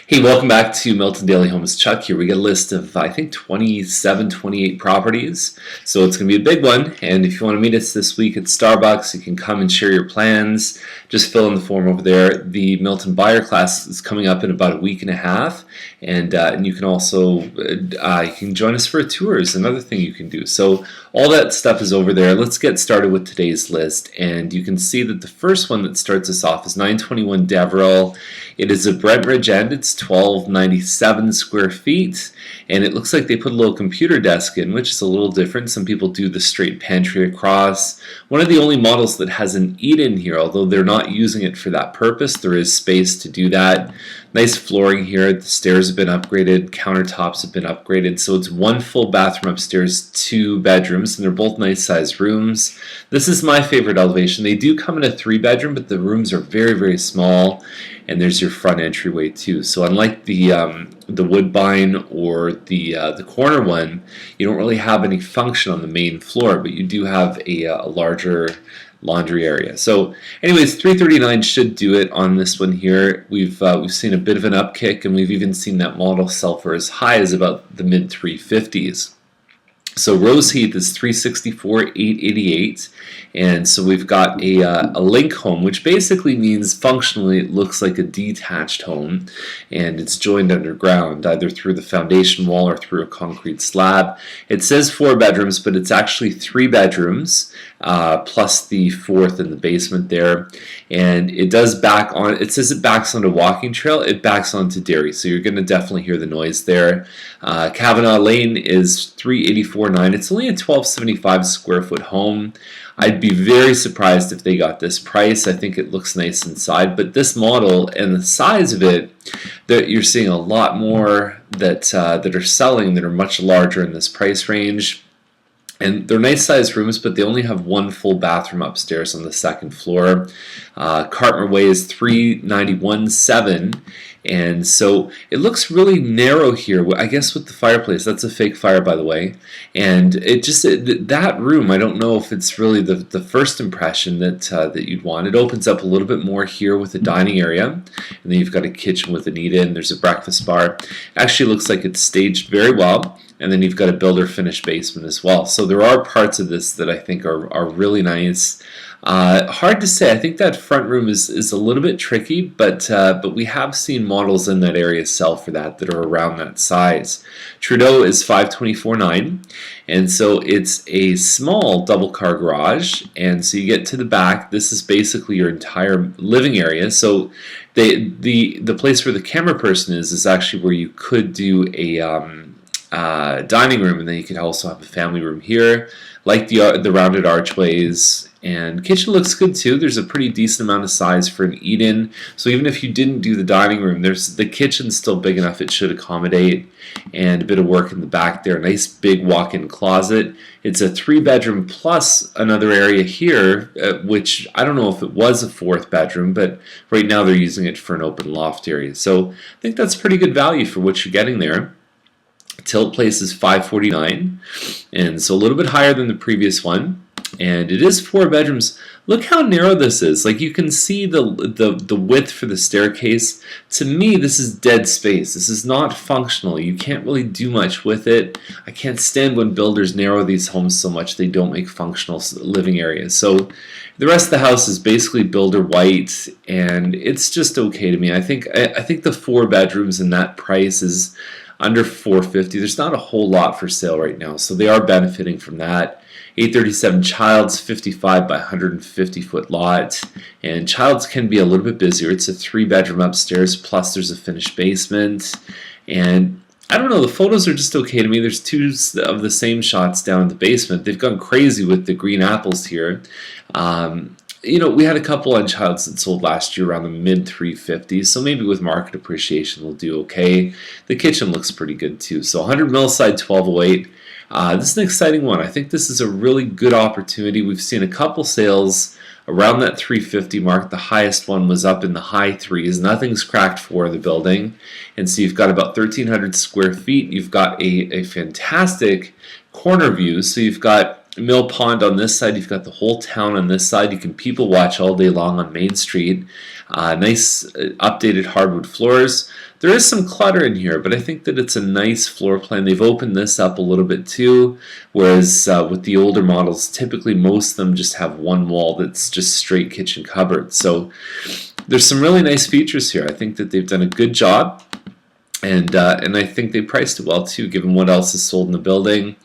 Hey, welcome back to Milton Daily Homes. Chuck here. We got a list of, I think, 27, 28 properties. So it's going to be a big one. And if you want to meet us this week at Starbucks, you can come and share your plans. Just fill in the form over there. The Milton buyer class is coming up in about a week and a half. And you can also you can join us for a tour is another thing you can do. So all that stuff is over there. Let's get started with today's list. And you can see that the first one that starts us off is 921 Deverell. It is a Brentridge end. It's 1297 square feet, and it looks like they put a little computer desk in, which is a little different. Some people do the straight pantry across. One of the only models that has an eat-in here, although they're not using it for that purpose. There is space to do that. Nice flooring here. The stairs have been upgraded. Countertops have been upgraded. So it's one full bathroom upstairs, 2 bedrooms, and they're both nice sized rooms. This is my favorite elevation. They do come in a 3-bedroom, but the rooms are very, very small. And there's your front entryway too. So unlike the Woodbine or the corner one, you don't really have any function on the main floor, but you do have a larger laundry area. So anyways, 339 should do it on this one here. We've seen a bit of an upkick, and we've even seen that model sell for as high as about the mid 350s. So Rose Heath is 364,888, and so we've got a link home, which basically means functionally it looks like a detached home, and it's joined underground either through the foundation wall or through a concrete slab. It says 4 bedrooms, but it's actually 3 bedrooms plus the 4th in the basement there, and it does back on. It says it backs onto walking trail. It backs onto dairy, so you're going to definitely hear the noise there. Kavanaugh Lane is 384.9. It's only a 1275 square foot home. I'd be very surprised if they got this price. I think it looks nice inside, but this model and the size of it, that you're seeing a lot more that are selling that are much larger in this price range. And they're nice sized rooms, but they only have 1 full bathroom upstairs on the 2nd floor. Cartmer Way is 391.7, and so it looks really narrow here. I guess with the fireplace, that's a fake fire, by the way. And that room, I don't know if it's really the first impression that you'd want. It opens up a little bit more here with a dining area, and then you've got a kitchen with an eat-in. There's a breakfast bar. Actually, looks like it's staged very well. And then you've got a builder finished basement as well. So there are parts of this that I think are really nice. Hard to say. I think that front room is a little bit tricky, but we have seen models in that area sell for that are around that size. Trudeau is 524.9, and so it's a small double car garage. And so you get to the back. This is basically your entire living area. So the place where the camera person is actually where you could do a dining room, and then you could also have a family room here, like the rounded archways. And kitchen looks good too. There's a pretty decent amount of size for an eat-in. So even if you didn't do the dining room, the kitchen's still big enough it should accommodate. And a bit of work in the back there. Nice big walk-in closet. It's a 3-bedroom plus another area here, which I don't know if it was a 4th bedroom, but right now they're using it for an open loft area. So I think that's pretty good value for what you're getting there. Tilt Place is 549, and so a little bit higher than the previous one, and it is 4 bedrooms. Look how narrow this is. Like, you can see the width for the staircase. To me, this is dead space. This is not functional. You can't really do much with it. I can't stand when builders narrow these homes so much they don't make functional living areas. So the rest of the house is basically builder white, and it's just okay to me. I think the 4 bedrooms in that price is under $450. There's not a whole lot for sale right now, so they are benefiting from that. 837 Childs, 55 by 150 foot lot, and Childs can be a little bit busier. It's a 3-bedroom upstairs, plus there's a finished basement, and I don't know, the photos are just okay to me. There's 2 of the same shots down in the basement. They've gone crazy with the green apples here. We had a couple on Childs that sold last year around the mid 350s, so maybe with market appreciation they'll do okay. The kitchen looks pretty good too. So 100 Millside 1208. This is an exciting one. I think this is a really good opportunity. We've seen a couple sales around that 350 mark. The highest one was up in the high 3s. Nothing's cracked for the building. And so you've got about 1,300 square feet. You've got a fantastic corner view. So you've got Mill Pond on this side. You've got the whole town on this side. You can people watch all day long on Main Street. Nice updated hardwood floors. There is some clutter in here, but I think that it's a nice floor plan. They've opened this up a little bit too, whereas with the older models, typically most of them just have one wall that's just straight kitchen cupboard. So there's some really nice features here. I think that they've done a good job. And I think they priced it well too, given what else is sold in the building.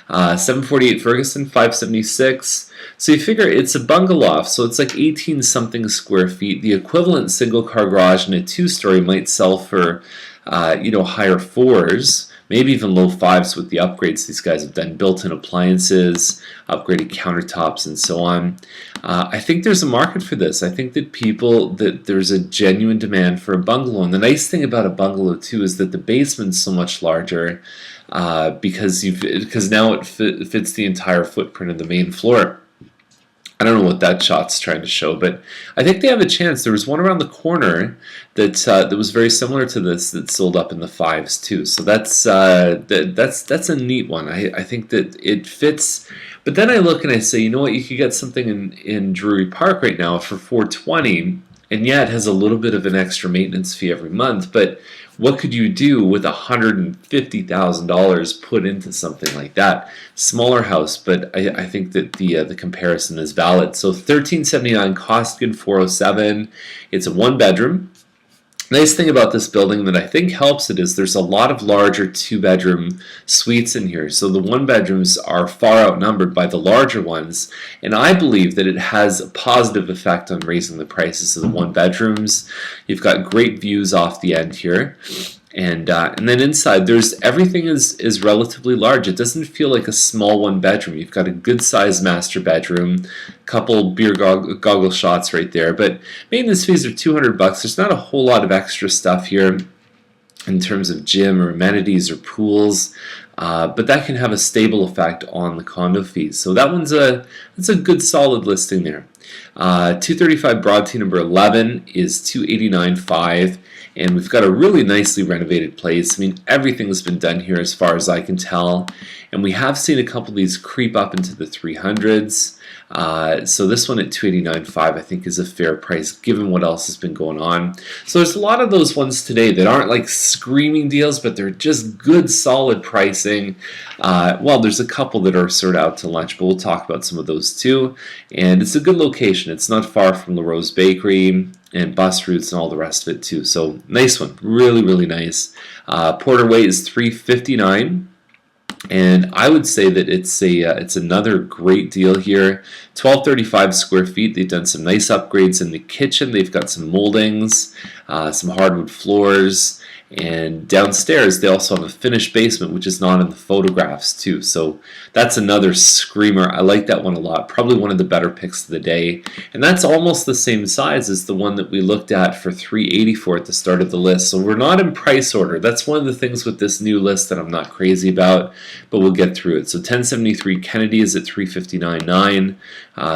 748 Ferguson, 576. So you figure it's a bungalow, so it's like 18 something square feet. The equivalent single car garage in a 2-story might sell for higher 4s, maybe even low 5s with the upgrades these guys have done, built-in appliances, upgraded countertops, and so on. I think there's a market for this. I think that there's a genuine demand for a bungalow. And the nice thing about a bungalow too is that the basement's so much larger because now it fits the entire footprint of the main floor. I don't know what that shot's trying to show, but I think they have a chance. There was one around the corner that was very similar to this that sold up in the 5s too. So that's a neat one. I think that it fits. But then I look and I say, you know what? You could get something in Drury Park right now for $420, and yeah, it has a little bit of an extra maintenance fee every month. But what could you do with $150,000 put into something like that? Smaller house, but I think that the comparison is valid. So $1,379 cost good, $407. It's a 1-bedroom. Nice thing about this building that I think helps it is there's a lot of larger 2-bedroom suites in here. So the 1-bedrooms are far outnumbered by the larger ones, and I believe that it has a positive effect on raising the prices of the 1-bedrooms. You've got great views off the end here. And then inside, everything is relatively large. It doesn't feel like a small 1-bedroom. You've got a good-sized master bedroom, couple beer goggle shots right there. But maintenance fees are $200. There's not a whole lot of extra stuff here in terms of gym or amenities or pools. But that can have a stable effect on the condo fees. So that's a good solid listing there. 235 Broadway number 11 is $289,500. And we've got a really nicely renovated place. I mean, everything's been done here as far as I can tell. And we have seen a couple of these creep up into the 300s. So this one at $289,500 I think is a fair price given what else has been going on. So there's a lot of those ones today that aren't like screaming deals, but they're just good solid pricing. Well, there's a couple that are sort of out to lunch, but we'll talk about some of those too. And it's a good location. It's not far from La Rose Bakery and bus routes and all the rest of it too. So nice one, really, really nice. Porter Way is $359. And I would say that it's another great deal here. 1,235 square feet. They've done some nice upgrades in the kitchen. They've got some moldings, some hardwood floors, and downstairs they also have a finished basement, which is not in the photographs too. So that's another screamer. I like that one a lot. Probably one of the better picks of the day. And that's almost the same size as the one that we looked at for $384 at the start of the list. So we're not in price order. That's one of the things with this new list that I'm not crazy about, but we'll get through it. So 1073 Kennedy is at $359,900.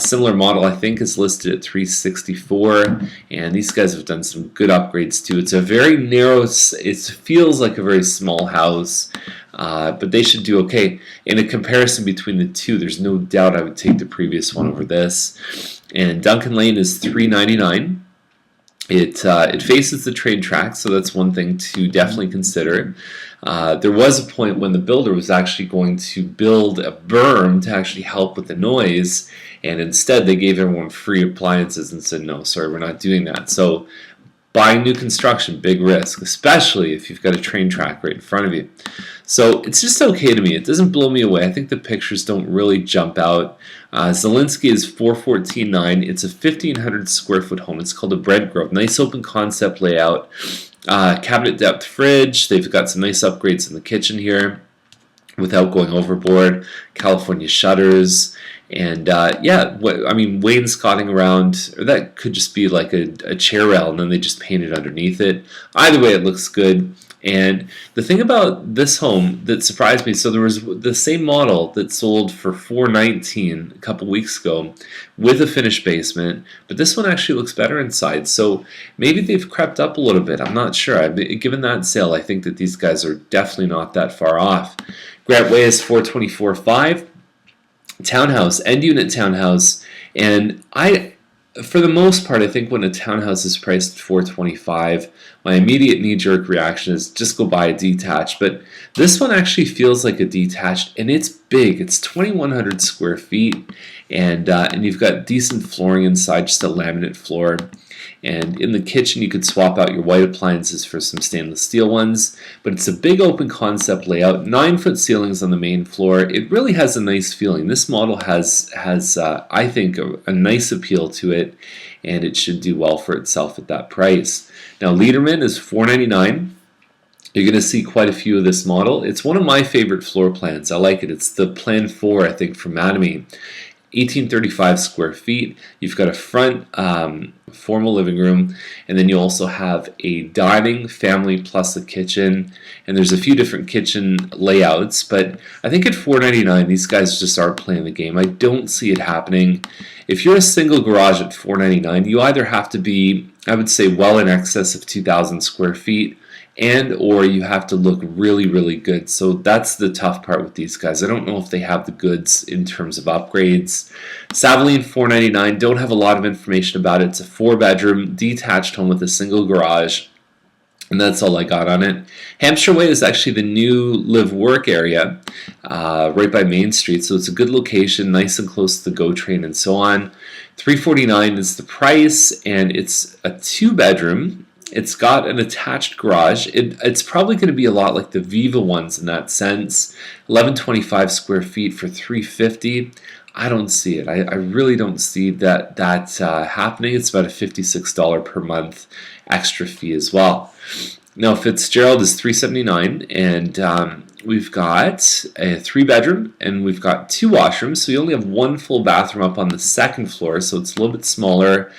Similar model I think is listed at $364,000, and these guys have done some good upgrades too. It's a very narrow, it feels like a very small house, but they should do okay. In a comparison between the two, there's no doubt I would take the previous one over this. And Duncan Lane is $399,000. It faces the train tracks, so that's one thing to definitely consider. There was a point when the builder was actually going to build a berm to actually help with the noise, and instead they gave everyone free appliances and said, no, sorry, we're not doing that. So buying new construction, big risk, especially if you've got a train track right in front of you. So it's just okay to me. It doesn't blow me away. I think the pictures don't really jump out. Zielinski is $414,900. It's a 1,500 square foot home. It's called a Bread Grove. Nice open concept layout. Cabinet depth fridge. They've got some nice upgrades in the kitchen here without going overboard. California shutters. And wainscoting around, or that could just be like a chair rail and then they just painted underneath it. Either way, it looks good. And the thing about this home that surprised me, so there was the same model that sold for $419,000 a couple weeks ago with a finished basement, but this one actually looks better inside. So maybe they've crept up a little bit. I'm not sure. Given that sale, I think that these guys are definitely not that far off. Grant Way is $424,500. Townhouse, end unit townhouse, and For the most part, I think when a townhouse is priced at 425, my immediate knee-jerk reaction is just go buy a detached. But this one actually feels like a detached, and it's big. It's 2,100 square feet, and you've got decent flooring inside, just a laminate floor. And in the kitchen, you could swap out your white appliances for some stainless steel ones. But it's a big open concept layout, 9-foot ceilings on the main floor. It really has a nice feeling. This model has I think, a nice appeal to it, and it should do well for itself at that price. Now, Lederman is $499. You're going to see quite a few of this model. It's one of my favorite floor plans. I like it. It's the Plan 4, I think, from Mattamy. 1835 square feet. You've got a front formal living room, and then you also have a dining family plus a kitchen, and there's a few different kitchen layouts, but I think at $499 these guys just aren't playing the game. I don't see it happening. If you're a single garage at $499, you either have to be, I would say, well in excess of 2,000 square feet, and or you have to look really, really good. So that's the tough part with these guys. I don't know if they have the goods in terms of upgrades. Savaline $499, don't have a lot of information about it. It's a 4-bedroom detached home with a single garage, and that's all I got on it. Hampshire Way is actually the new live-work area right by Main Street, so it's a good location, nice and close to the GO train and so on. $349 is the price, and it's a 2-bedroom. It's got an attached garage. It's probably going to be a lot like the Viva ones in that sense. 1125 square feet for $350. I don't see it. I really don't see that happening. It's about a $56 per month extra fee as well. Now, Fitzgerald is $379, and we've got a 3-bedroom, and we've got 2 washrooms. So you only have 1 full bathroom up on the 2nd floor, so it's a little bit smaller,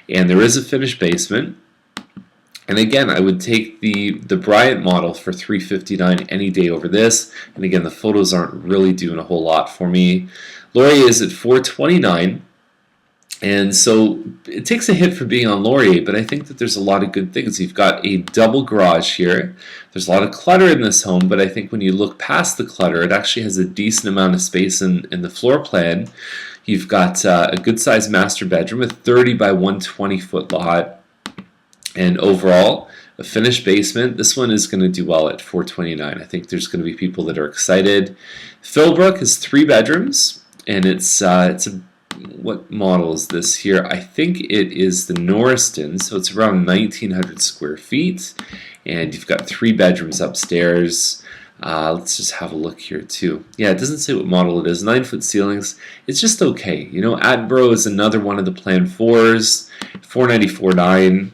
and there is a finished basement. And again, I would take the Bryant model for $359 any day over this. And again, the photos aren't really doing a whole lot for me. Laurier is at $429. And so it takes a hit for being on Laurier, but I think that there's a lot of good things. You've got a double garage here. There's a lot of clutter in this home, but I think when you look past the clutter, it actually has a decent amount of space in the floor plan. You've got a good-sized master bedroom, a 30 by 120 foot lot. And overall, a finished basement. This one is going to do well at $429. I think there's going to be people that are excited. Philbrook is 3 bedrooms, and it's what model is this here? I think it is the Norriston, so it's around 1,900 square feet, and you've got 3 bedrooms upstairs. Let's just have a look here too. Yeah, it doesn't say what model it is. 9-foot ceilings. It's just okay. You know, Attenborough is another one of the Plan 4s. $494.9.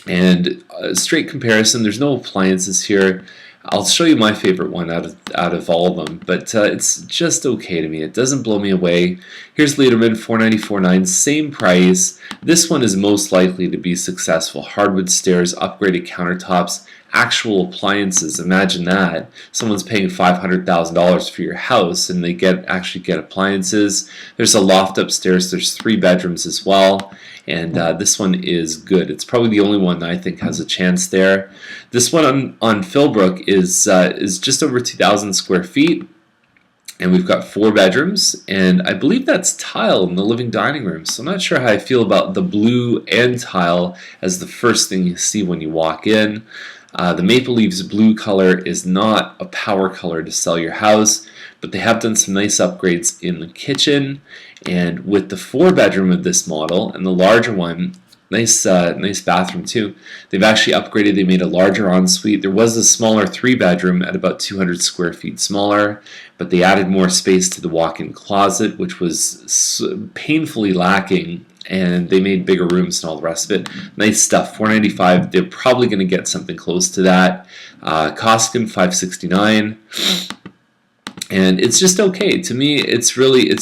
And straight comparison, there's no appliances here. I'll show you my favorite one out of all of them, but it's just okay to me. It doesn't blow me away. Here's Lederman, $494.9, same price. This one is most likely to be successful. Hardwood stairs, upgraded countertops, actual appliances. Imagine that. Someone's paying $500,000 for your house, and they actually get appliances. There's a loft upstairs. There's 3 bedrooms as well. And this one is good. It's probably the only one that I think has a chance there. This one on Philbrook is just over 2,000 square feet, and we've got 4 bedrooms, and I believe that's tile in the living dining room. So I'm not sure how I feel about the blue and tile as the first thing you see when you walk in. The Maple Leaves blue color is not a power color to sell your house, but they have done some nice upgrades in the kitchen. And with the 4-bedroom of this model and the larger one, nice bathroom too. They've actually upgraded. They made a larger ensuite. There was a smaller 3-bedroom at about 200 square feet smaller, but they added more space to the walk-in closet, which was painfully lacking. And they made bigger rooms and all the rest of it. Nice stuff. $495. They're probably going to get something close to that. Koskin $569. And it's just okay. To me, it's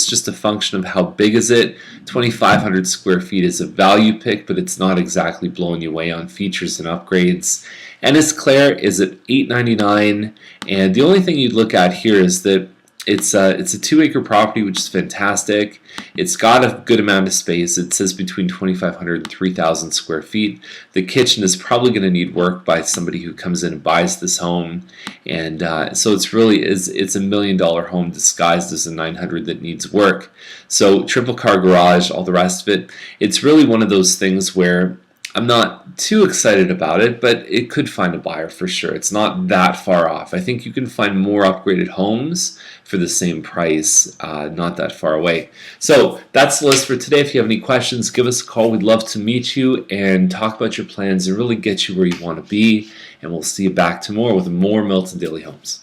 just a function of how big is it. 2,500 square feet is a value pick, but it's not exactly blowing you away on features and upgrades. Ennis Clare is at $899, and the only thing you'd look at here is that It's a 2-acre property, which is fantastic. It's got a good amount of space. It says between 2,500 and 3,000 square feet. The kitchen is probably going to need work by somebody who comes in and buys this home, and so it's it's $1 million home disguised as a 900 that needs work. So triple car garage, all the rest of it. It's really one of those things where I'm not too excited about it, but it could find a buyer for sure. It's not that far off. I think you can find more upgraded homes for the same price, not that far away. So that's the list for today. If you have any questions, give us a call. We'd love to meet you and talk about your plans and really get you where you want to be. And we'll see you back tomorrow with more Milton Daily Homes.